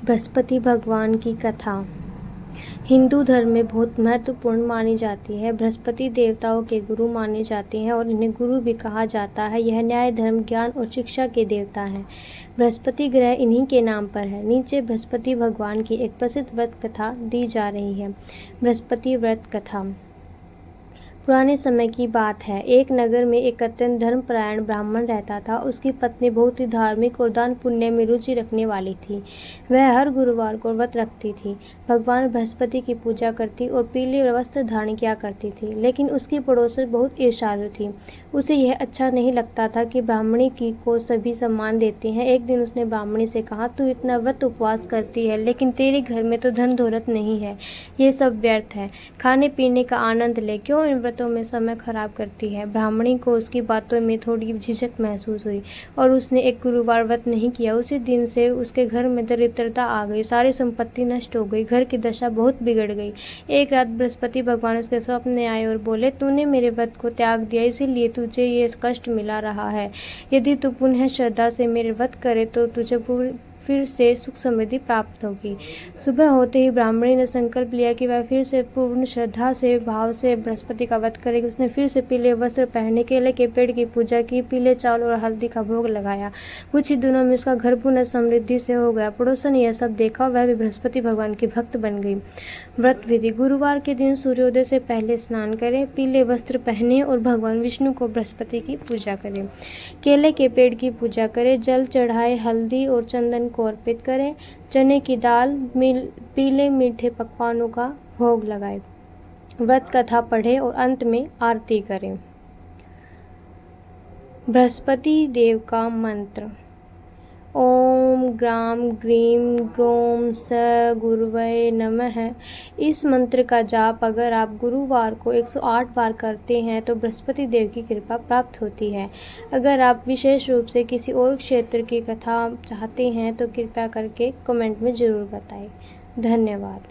बृहस्पति भगवान की कथा हिंदू धर्म में बहुत महत्वपूर्ण मानी जाती है। बृहस्पति देवताओं के गुरु माने जाते हैं और इन्हें गुरु भी कहा जाता है। यह न्याय, धर्म, ज्ञान और शिक्षा के देवता हैं। बृहस्पति ग्रह इन्हीं के नाम पर है। नीचे बृहस्पति भगवान की एक प्रसिद्ध व्रत कथा दी जा रही है। बृहस्पति व्रत कथा पुराने समय की बात है। एक नगर में एक अत्यंत धर्मपरायण ब्राह्मण रहता था। उसकी पत्नी बहुत ही धार्मिक और दान पुण्य में रुचि रखने वाली थी। वह हर गुरुवार को व्रत रखती थी, भगवान बृहस्पति की पूजा करती और पीले वस्त्र धारण किया करती थी। लेकिन उसकी पड़ोसन बहुत ईर्ष्यालु थी। उसे यह अच्छा नहीं लगता था कि ब्राह्मणी को सभी सम्मान देते हैं। एक दिन उसने ब्राह्मणी से कहा, तू इतना व्रत उपवास करती है, लेकिन तेरे घर में तो धन दौलत नहीं है। ये सब व्यर्थ है। खाने पीने का आनंद ले, क्यों इन व्रतों में समय खराब करती है। ब्राह्मणी को उसकी बातों में थोड़ी झिझक महसूस हुई और उसने एक गुरुवार व्रत नहीं किया। उसी दिन से उसके घर में दरिद्रता आ गई, सारी संपत्ति नष्ट हो गई, घर की दशा बहुत बिगड़ गई। एक रात बृहस्पति भगवान उसके स्वप्न में आए और बोले, तूने मेरे व्रत को त्याग दिया, इसीलिए तुझे ये कष्ट मिला रहा है। यदि तू पुनः श्रद्धा से मेरे व्रत करे तो तुझे फिर से सुख समृद्धि प्राप्त होगी। सुबह होते ही ब्राह्मणी ने संकल्प लिया कि वह फिर से पूर्ण श्रद्धा से भाव से बृहस्पति का व्रत करेगी। उसने फिर से पीले वस्त्र पहने, केले के पेड़ की पूजा की, पीले चावल और हल्दी का भोग लगाया। कुछ ही दिनों में उसका घर पूर्ण समृद्धि से हो गया। पड़ोसन ने यह सब देखा और वह भी बृहस्पति भगवान की भक्त बन गई। व्रत विधि: गुरुवार के दिन सूर्योदय से पहले स्नान करें, पीले वस्त्र पहने और भगवान विष्णु को बृहस्पति की पूजा करें। केले के पेड़ की पूजा करें, जल चढ़ाए, हल्दी और चंदन को अर्पित करें, चने की दाल, पीले मीठे पकवानों का भोग लगाएं, व्रत कथा पढ़ें और अंत में आरती करें। बृहस्पति देव का मंत्र: ओम ग्राम ग्रीम ग्रोम स गुरुवे नमः। इस मंत्र का जाप अगर आप गुरुवार को 108 बार करते हैं तो बृहस्पति देव की कृपा प्राप्त होती है। अगर आप विशेष रूप से किसी और क्षेत्र की कथा चाहते हैं तो कृपया करके कमेंट में ज़रूर बताएं। धन्यवाद।